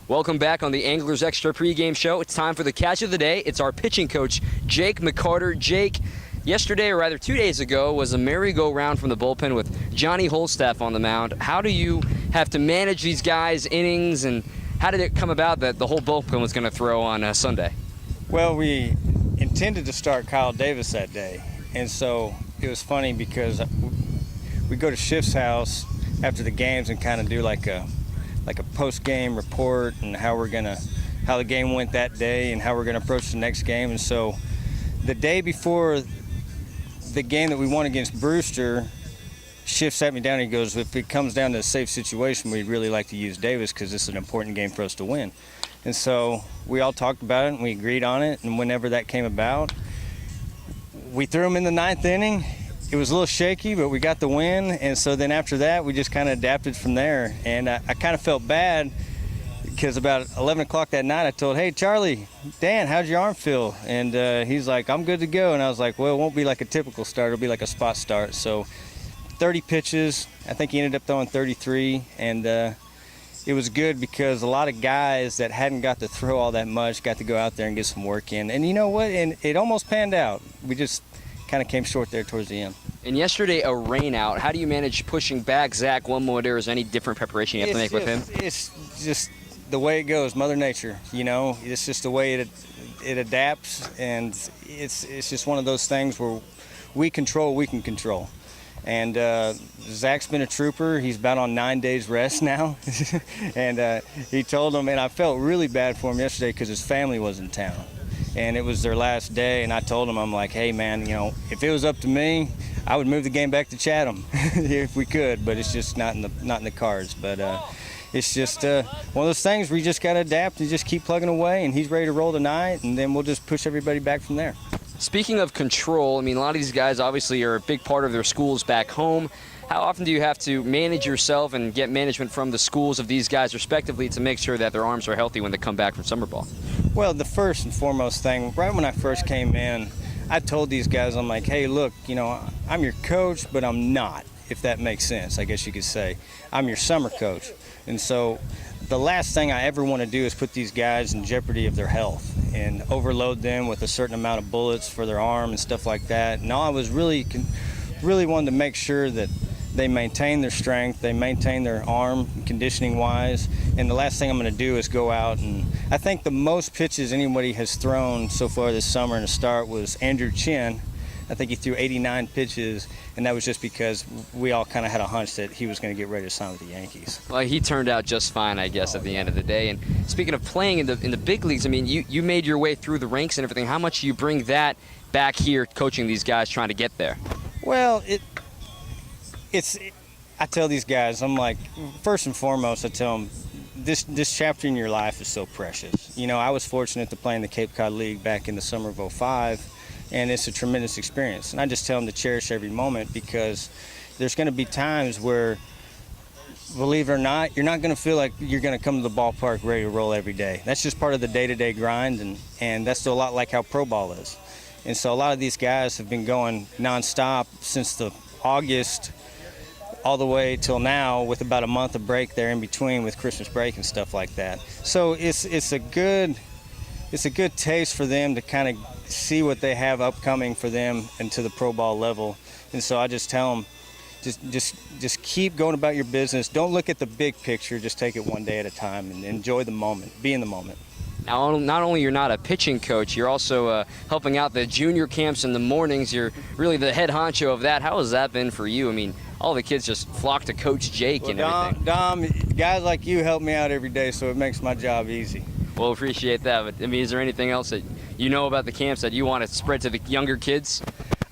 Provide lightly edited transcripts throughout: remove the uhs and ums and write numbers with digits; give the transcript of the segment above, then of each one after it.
Welcome back on the Anglers Extra pregame show. It's time for the catch of the day. It's our pitching coach, Jake McCarter. Jake, yesterday, or rather 2 days ago, was a merry-go-round from the bullpen with Johnny Holstaff on the mound. How do you have to manage these guys' innings, and how did it come about that the whole bullpen was going to throw on Sunday? Well, we intended to start Kyle Davis that day, and so it was funny because we go to Schiff's house after the games and kind of do like a post-game report and how the game went that day and how we're gonna approach the next game. And so the day before the game that we won against Brewster, Schiff sat me down and he goes, if it comes down to a safe situation, we'd really like to use Davis because this is an important game for us to win. And so we all talked about it and we agreed on it, and whenever that came about, we threw him in the ninth inning. It was a little shaky, but we got the win, and so then after that, we just kind of adapted from there. And I kind of felt bad because about 11 o'clock that night, I told, hey, Charlie, Dan, how'd your arm feel? And he's like, I'm good to go. And I was like, well, it won't be like a typical start. It'll be like a spot start. So 30 pitches. I think he ended up throwing 33, and it was good because a lot of guys that hadn't got to throw all that much got to go out there and get some work in. And you know what? And it almost panned out. We just kind of came short there towards the end. And yesterday, a rain out. How do you manage pushing back Zach one more? Is there any different preparation you have to make with him? It's just the way it goes, Mother Nature. You know, it's just the way it adapts, and it's just one of those things where we control what we can control. And Zach's been a trooper. He's about on 9 days rest now. And he told him, and I felt really bad for him yesterday because his family was in town. And it was their last day, and I told him, I'm like, hey, man, you know, if it was up to me, I would move the game back to Chatham if we could, but it's just not in the cards. But it's just one of those things where you just got to adapt and just keep plugging away, and he's ready to roll tonight, and then we'll just push everybody back from there. Speaking of control, I mean, a lot of these guys obviously are a big part of their schools back home. How often do you have to manage yourself and get management from the schools of these guys respectively to make sure that their arms are healthy when they come back from summer ball? Well, the first and foremost thing, right when I first came in, I told these guys, I'm like, hey, look, you know, I'm your coach, but I'm not, if that makes sense, I guess you could say. I'm your summer coach. And so the last thing I ever want to do is put these guys in jeopardy of their health and overload them with a certain amount of bullets for their arm and stuff like that. And all I was really wanted to make sure that they maintain their strength, they maintain their arm conditioning-wise, and the last thing I'm going to do is go out and I think the most pitches anybody has thrown so far this summer in the start was Andrew Chin. I think he threw 89 pitches, and that was just because we all kind of had a hunch that he was going to get ready to sign with the Yankees. Well, he turned out just fine, I guess, at the end of the day. And speaking of playing in the big leagues, I mean, you made your way through the ranks and everything. How much do you bring that back here coaching these guys trying to get there? Well, I tell these guys, I'm like, first and foremost, I tell them, this chapter in your life is so precious. You know, I was fortunate to play in the Cape Cod League back in the summer of '05, and it's a tremendous experience. And I just tell them to cherish every moment because there's going to be times where, believe it or not, you're not going to feel like you're going to come to the ballpark ready to roll every day. That's just part of the day-to-day grind, and that's a lot like how pro ball is. And so a lot of these guys have been going nonstop since the August all the way till now, with about a month of break there in between with Christmas break and stuff like that. So it's a good taste for them to kind of see what they have upcoming for them and to the pro ball level. And so I just tell them, just keep going about your business. Don't look at the big picture. Just take it one day at a time and enjoy the moment. Be in the moment. Now, not only you're not a pitching coach, you're also helping out the junior camps in the mornings. You're really the head honcho of that. How has that been for you? I mean, all the kids just flock to Coach Jake and everything. Dom, guys like you help me out every day, so it makes my job easy. Well, appreciate that. But I mean, is there anything else that you know about the camps that you want to spread to the younger kids?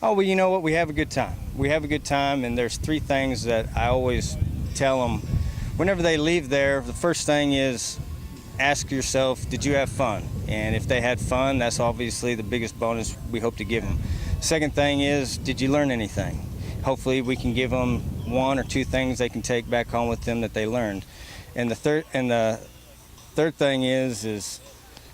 Oh, well, you know what? We have a good time. We have a good time, and there's three things that I always tell them. Whenever they leave there, the first thing is ask yourself, did you have fun? And if they had fun, that's obviously the biggest bonus we hope to give them. Second thing is, did you learn anything? Hopefully we can give them one or two things they can take back home with them that they learned. And the third thing is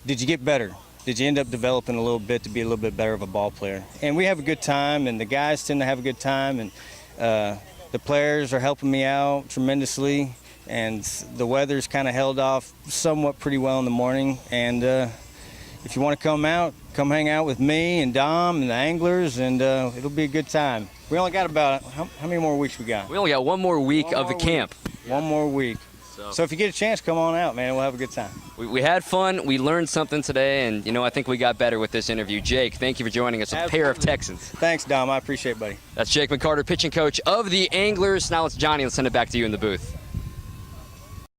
did you get better? Did you end up developing a little bit to be a little bit better of a ball player? And we have a good time, and the guys tend to have a good time, and the players are helping me out tremendously. and the weather's kind of held off somewhat pretty well in the morning. And if you want to come out, come hang out with me and Dom and the anglers, and it'll be a good time. We only got about, how many more weeks we got? We only got one more week of the camp. One more week. So if you get a chance, come on out, man. We'll have a good time. We had fun. We learned something today, and, you know, I think we got better with this interview. Jake, thank you for joining us, a pair of Texans. Thanks, Dom. I appreciate it, buddy. That's Jake McCarter, pitching coach of the Anglers. Now it's Johnny. Let's send it back to you in the booth.